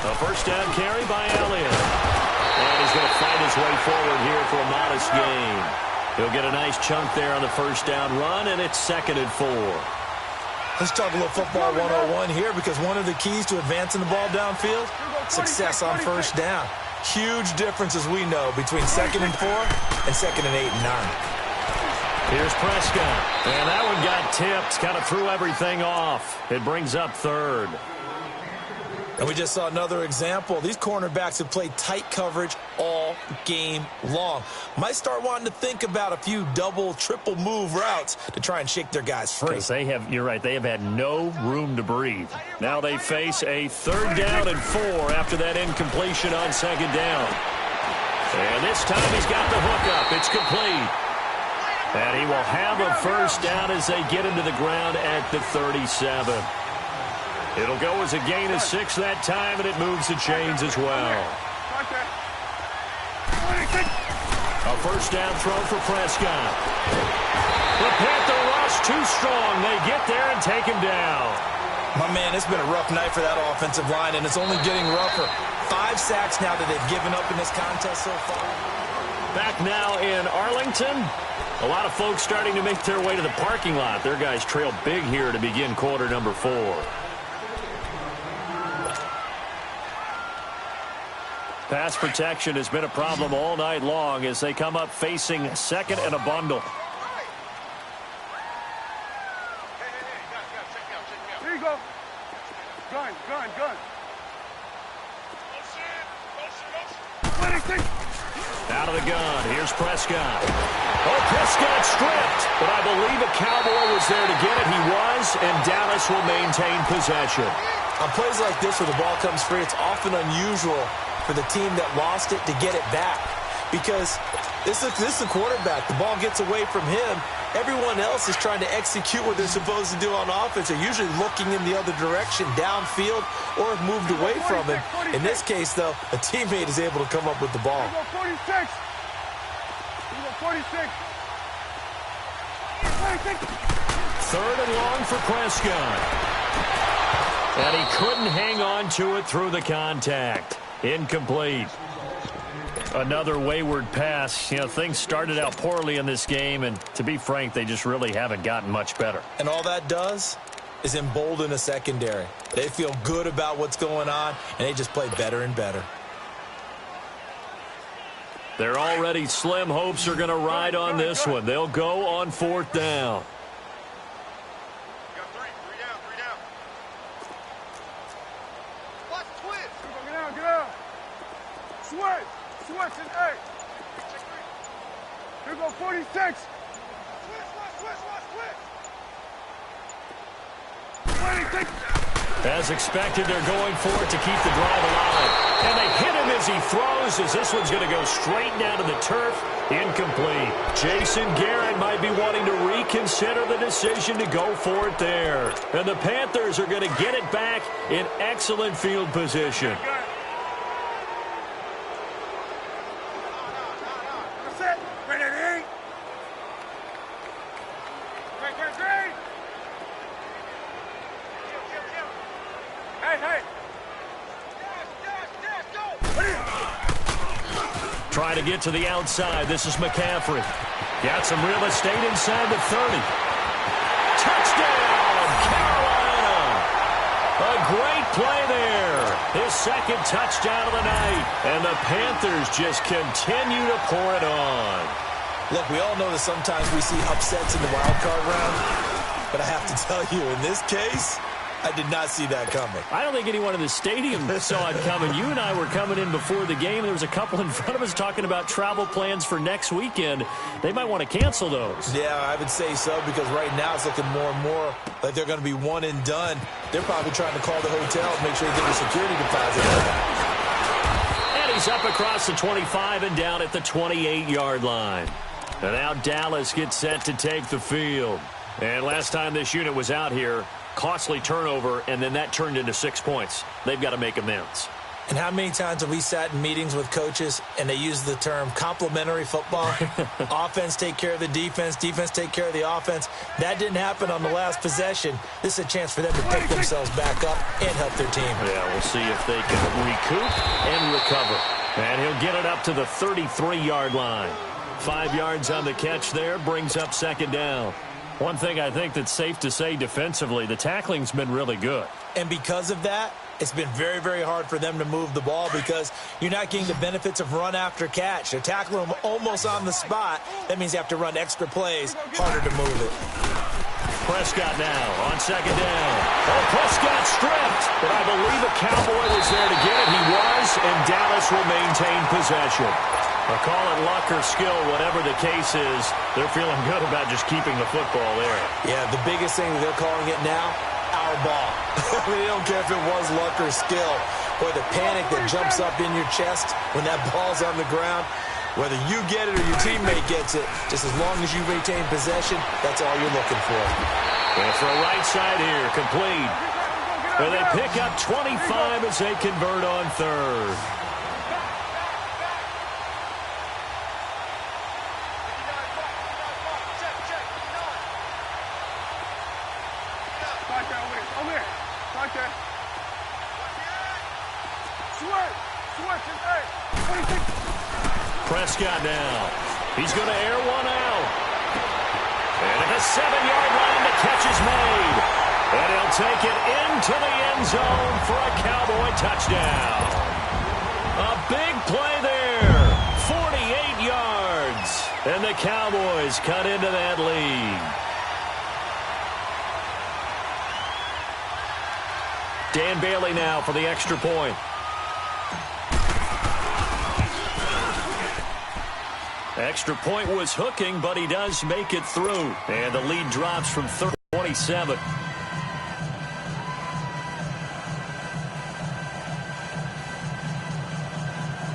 A first down carry by Elliott. And he's going to fight his way forward here for a modest gain. He'll get a nice chunk there on the first down run, and it's 2nd and 4. Let's talk a little football 101 here, because one of the keys to advancing the ball downfield, success on first down. Huge difference, as we know, between 2nd and 4 and 2nd and 8 and 9. Here's Prescott. And that one got tipped, kind of threw everything off. It brings up 3rd. And we just saw another example. These cornerbacks have played tight coverage all game long. Might start wanting to think about a few double, triple move routes to try and shake their guys free. Because you're right, they have had no room to breathe. Now they face a 3rd down and 4 after that incompletion on 2nd down. And this time he's got the hook up. It's complete. And he will have a first down as they get into the ground at the 37. It'll go as a gain of 6 that time, and it moves the chains as well. A first down throw for Prescott. The Panther rush too strong. They get there and take him down. My man, it's been a rough night for that offensive line, and it's only getting rougher. 5 sacks now that they've given up in this contest so far. Back now in Arlington. A lot of folks starting to make their way to the parking lot. Their guys trail big here to begin quarter number 4. Pass protection has been a problem all night long as they come up facing 2nd and a bundle. Here you go. Gun. Out of the gun. Here's Prescott. Oh, Prescott stripped. But I believe a Cowboy was there to get it. He was, and Dallas will maintain possession. On plays like this where the ball comes free, it's often unusual for the team that lost it to get it back, because this is the quarterback. The ball gets away from him. Everyone else is trying to execute what they're supposed to do on offense. They're usually looking in the other direction, downfield, or have moved away from him. In this case, though, a teammate is able to come up with the ball. 46. 3rd and long for Prescott. And he couldn't hang on to it through the contact. Incomplete. Another wayward pass. You know, things started out poorly in this game, and to be frank, they just really haven't gotten much better. And all that does is embolden a secondary. They feel good about what's going on, and they just play better and better. Their already slim hopes are going to ride on this one. They'll go on 4th down. Switch and 8. Here go 46. Switch. As expected, they're going for it to keep the drive alive. And they hit him as he throws, as this one's going to go straight down to the turf. Incomplete. Jason Garrett might be wanting to reconsider the decision to go for it there. And the Panthers are going to get it back in excellent field position. Trying to get to the outside. This is McCaffrey. Got some real estate inside the 30. Touchdown, Carolina! A great play there. His second touchdown of the night. And the Panthers just continue to pour it on. Look, we all know that sometimes we see upsets in the wild card round. But I have to tell you, in this case, I did not see that coming. I don't think anyone in the stadium saw it coming. You and I were coming in before the game. There was a couple in front of us talking about travel plans for next weekend. They might want to cancel those. Yeah, I would say so, because right now it's looking more and more like they're going to be one and done. They're probably trying to call the hotel and make sure they get a security deposit. And he's up across the 25 and down at the 28-yard line. And now Dallas gets set to take the field. And last time this unit was out here, costly turnover, and then that turned into 6 points. They've got to make amends. And how many times have we sat in meetings with coaches and they use the term complementary football? Offense take care of the defense, defense take care of the offense. That didn't happen on the last possession. This is a chance for them to pick themselves back up and help their team. Yeah, we'll see if they can recoup and recover. And he'll get it up to the 33-yard line. 5 yards on the catch there, brings up second down. One thing I think that's safe to say defensively, the tackling's been really good. And because of that, it's been very, very hard for them to move the ball because you're not getting the benefits of run after catch. They're tackling them almost on the spot. That means you have to run extra plays, harder to move it. Prescott now on second down. Oh, Prescott stripped, but I believe a Cowboy was there to get it. He was, and Dallas will maintain possession. I'll call it luck or skill, whatever the case is. They're feeling good about just keeping the football there. Yeah, the biggest thing that they're calling it now, our ball. They don't care if it was luck or skill. Or the panic that jumps up in your chest when that ball's on the ground. Whether you get it or your teammate gets it, just as long as you retain possession, that's all you're looking for. And for a right side here, complete. And they pick up 25 as they convert on third. Prescott now. He's going to air one out. And at the 7-yard line, the catch is made. And he'll take it into the end zone for a Cowboy touchdown. A big play there. 48 yards. And the Cowboys cut into that lead. Dan Bailey now for the extra point. Extra point was hooking, but he does make it through. And the lead drops from 30-27.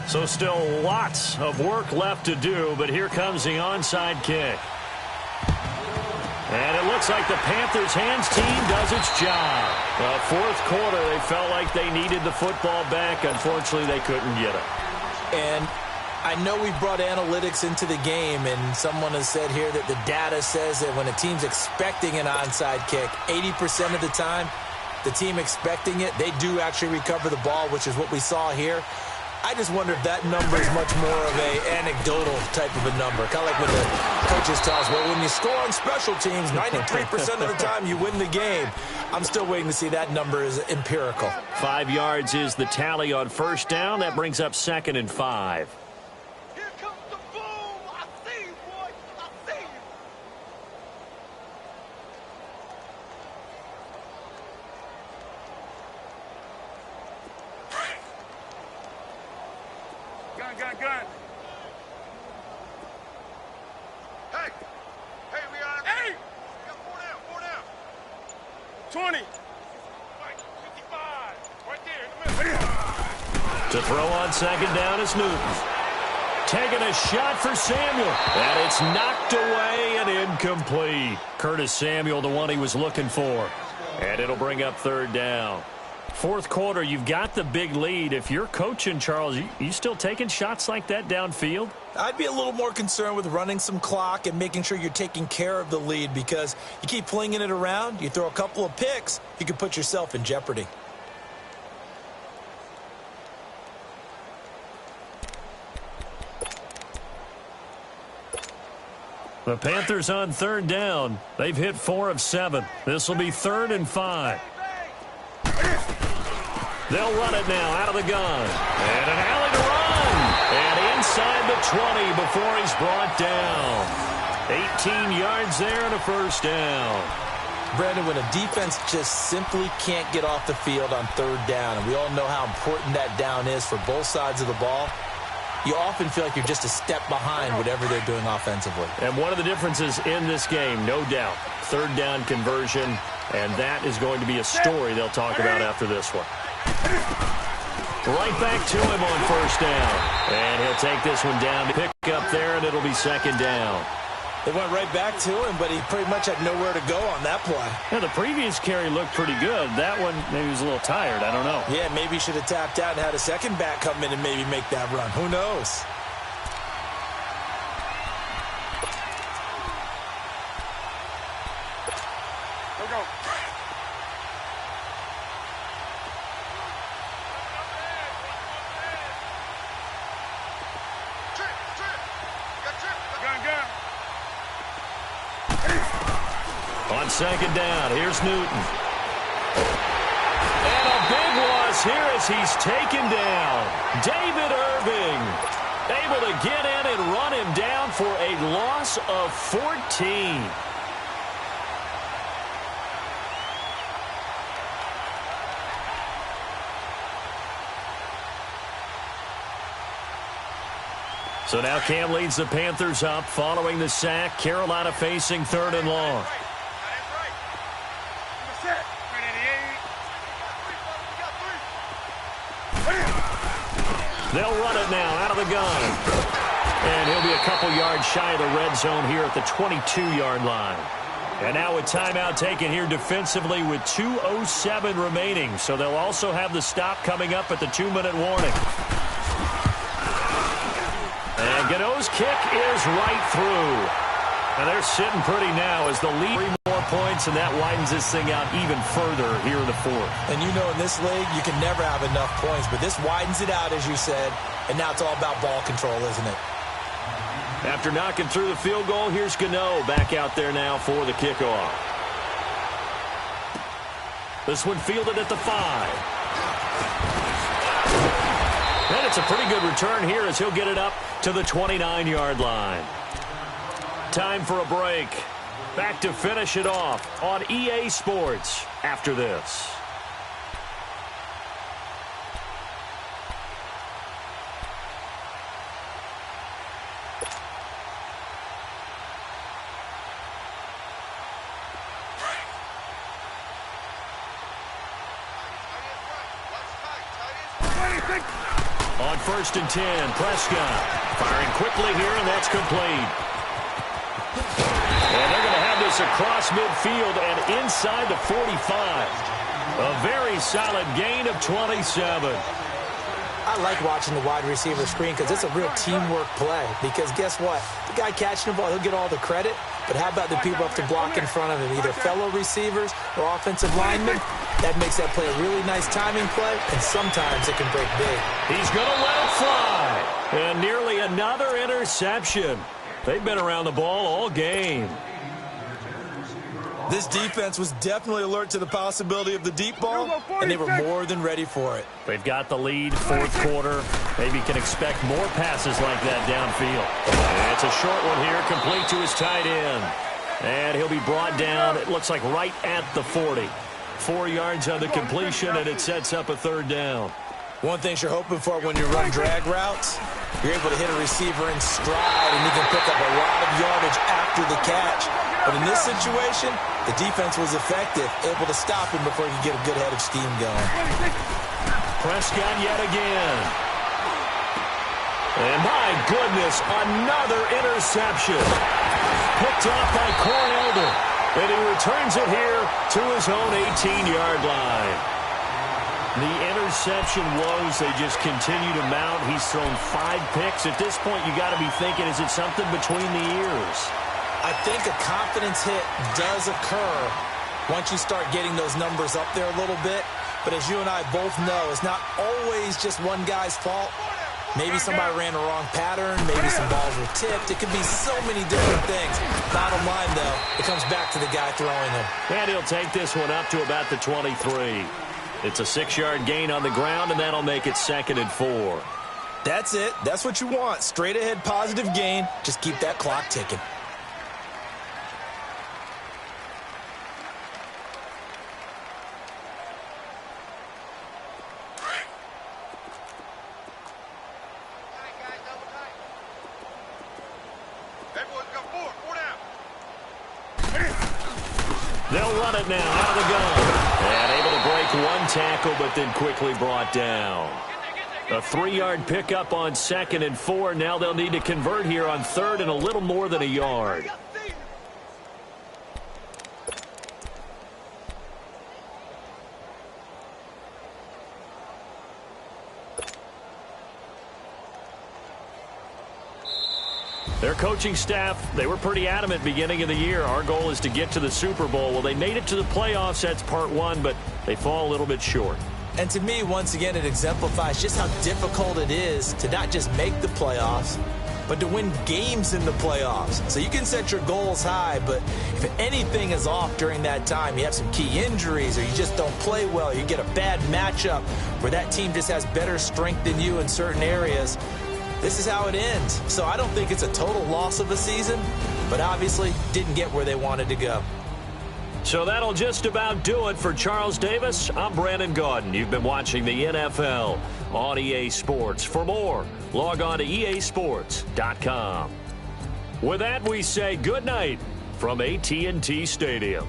So still lots of work left to do, but here comes the onside kick. And it looks like the Panthers' hands team does its job. Fourth quarter, they felt like they needed the football back. Unfortunately, they couldn't get it. And I know we brought analytics into the game, and someone has said here that the data says that when a team's expecting an onside kick, 80% of the time, the team expecting it, they do actually recover the ball, which is what we saw here. I just wonder if that number is much more of an anecdotal type of a number. Kind of like when the coaches tell us, well, when you score on special teams, 93% of the time you win the game. I'm still waiting to see that number is empirical. 5 yards is the tally on first down. That brings up 2nd and 5. Here comes the boom. I see you, boy. I see you. Gun. Hey, we are. Hey! We got 4 down. 20. 55. Right there in the middle. To throw on second down is Newton. Taking a shot for Samuel. And it's knocked away and incomplete. Curtis Samuel, the one he was looking for. And it'll bring up third down. Fourth quarter, you've got the big lead. If you're coaching, Charles, you still taking shots like that downfield? I'd be a little more concerned with running some clock and making sure you're taking care of the lead, because you keep flinging it around, you throw a couple of picks, you could put yourself in jeopardy. The Panthers on third down. They've hit 4 of 7. This will be 3rd and 5. They'll run it now out of the gun. And an alley to run. And inside the 20 before he's brought down. 18 yards there and a first down. Brandon, when a defense just simply can't get off the field on third down, and we all know how important that down is for both sides of the ball, you often feel like you're just a step behind whatever they're doing offensively. And one of the differences in this game, no doubt, third down conversion, and that is going to be a story they'll talk about after this one. Right back to him on first down. And he'll take this one down to pick up there, and it'll be 2nd down. They went right back to him, but he pretty much had nowhere to go on that play. Yeah, the previous carry looked pretty good. That one, maybe he was a little tired. I don't know. Yeah, maybe he should have tapped out and had a second back come in and maybe make that run. Who knows? Go, go. Gun. On 2nd down, here's Newton. And a big loss here as he's taken down. David Irving able to get in and run him down for a loss of 14. So now Cam leads the Panthers up following the sack. Carolina facing 3rd and long. They'll run it now out of the gun. And he'll be a couple yards shy of the red zone here at the 22-yard line. And now a timeout taken here defensively with 2:07 remaining. So they'll also have the stop coming up at the 2-minute warning. And Gano's kick is right through. And they're sitting pretty now as the lead 3 more points, and that widens this thing out even further here in the 4th. And you know in this league, you can never have enough points, but this widens it out, as you said, and now it's all about ball control, isn't it? After knocking through the field goal, here's Gano back out there now for the kickoff. This one fielded at the 5. And it's a pretty good return here as he'll get it up to the 29-yard line. Time for a break. Back to finish it off on EA Sports after this. On 1st and 10, Prescott firing quickly here, and that's complete. And they're going to have this across midfield and inside the 45. A very solid gain of 27. I like watching the wide receiver screen because it's a real teamwork play. Because guess what? The guy catching the ball, he'll get all the credit. But how about the people up to block in front of him, either fellow receivers or offensive linemen? That makes that play a really nice timing play, and sometimes it can break big. He's going to let it fly. And nearly another interception. They've been around the ball all game. This defense was definitely alert to the possibility of the deep ball, and they were more than ready for it. They've got the lead, 4th quarter. Maybe can expect more passes like that downfield. And it's a short one here, complete to his tight end. And he'll be brought down, it looks like right at the 40. 4 yards on the completion, and it sets up a 3rd down. One thing you're hoping for when you run drag routes, you're able to hit a receiver in stride, and you can pick up a lot of yardage after the catch. But in this situation, the defense was effective, able to stop him before he could get a good head of steam going. Prescott yet again. And my goodness, another interception. Picked off by Cornelder. And he returns it here to his own 18-yard line. The interception woes, they just continue to mount. He's thrown 5 picks. At this point, you got to be thinking, is it something between the ears? I think a confidence hit does occur once you start getting those numbers up there a little bit. But as you and I both know, it's not always just one guy's fault. Maybe somebody ran the wrong pattern. Maybe some balls were tipped. It could be so many different things. Bottom line, though, it comes back to the guy throwing them. And he'll take this one up to about the 23. It's a 6-yard gain on the ground, and that'll make it 2nd and 4. That's it. That's what you want. Straight ahead, positive gain. Just keep that clock ticking. They'll run it now out of the gun. And able to break one tackle, but then quickly brought down. A 3-yard pickup on 2nd and 4. Now they'll need to convert here on 3rd and a little more than a yard. Their coaching staff, they were pretty adamant beginning of the year. Our goal is to get to the Super Bowl. Well, they made it to the playoffs. That's part 1, but they fall a little bit short. And to me, once again, it exemplifies just how difficult it is to not just make the playoffs, but to win games in the playoffs. So you can set your goals high, but if anything is off during that time, you have some key injuries or you just don't play well, you get a bad matchup where that team just has better strength than you in certain areas, this is how it ends. So I don't think it's a total loss of a season, but obviously didn't get where they wanted to go. So that'll just about do it for Charles Davis. I'm Brandon Gaudin. You've been watching the NFL on EA Sports. For more, log on to easports.com. With that, we say good night from AT&T Stadium.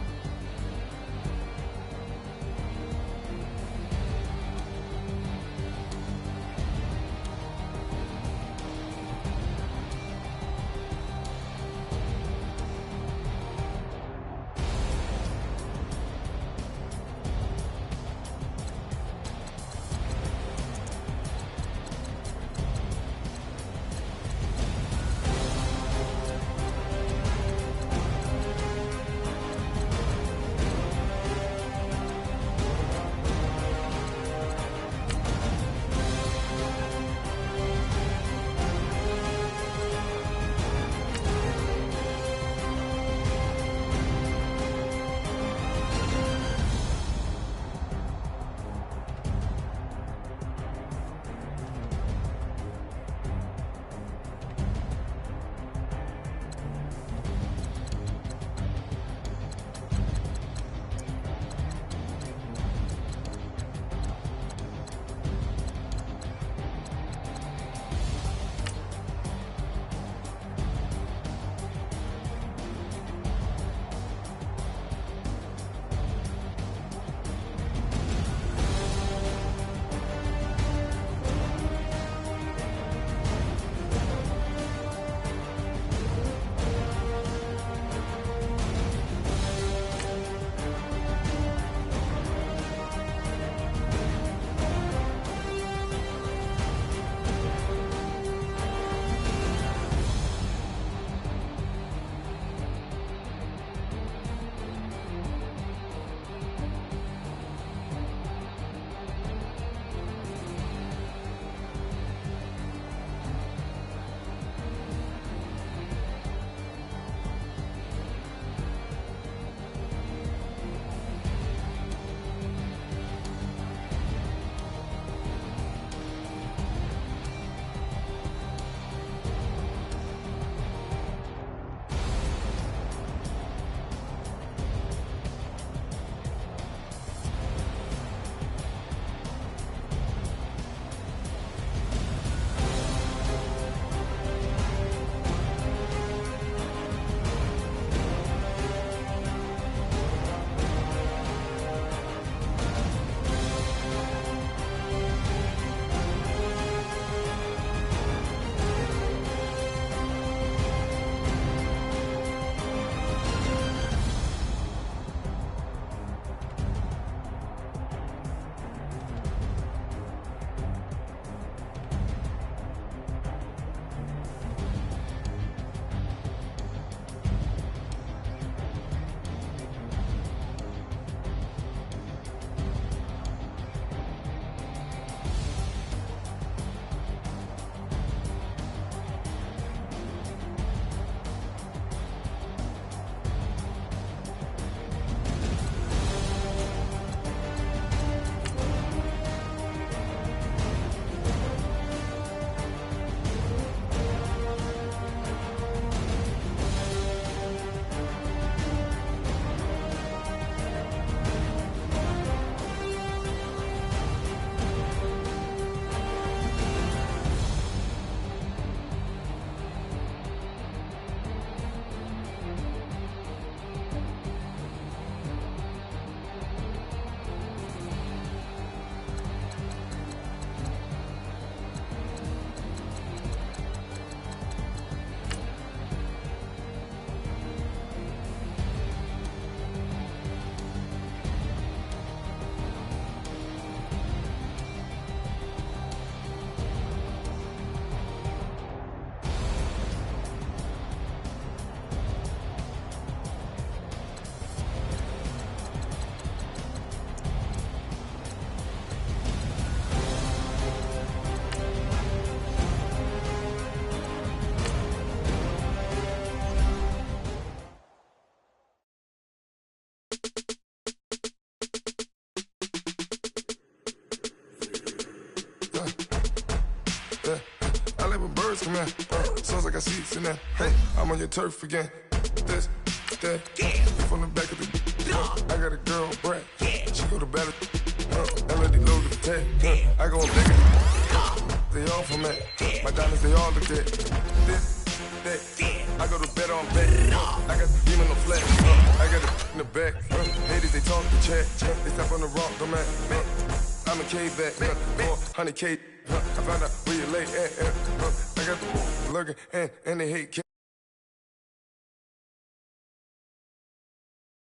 I like when birds come in. Sounds like I seats in there. Hey, I'm on your turf again. This, that, from the back of the. I got a girl, Brad. She go to battle. LOD load the tag. I go on bigger. They all from that. My diamonds, they all look dead. This, that. I go to bed on bed. I got the demon on flat. I got it in the back. Ladies, they talk to chat. They step on the rock, go man. I'm a K-back. 400K. I found out where you lay at. I got the lurking and they hate.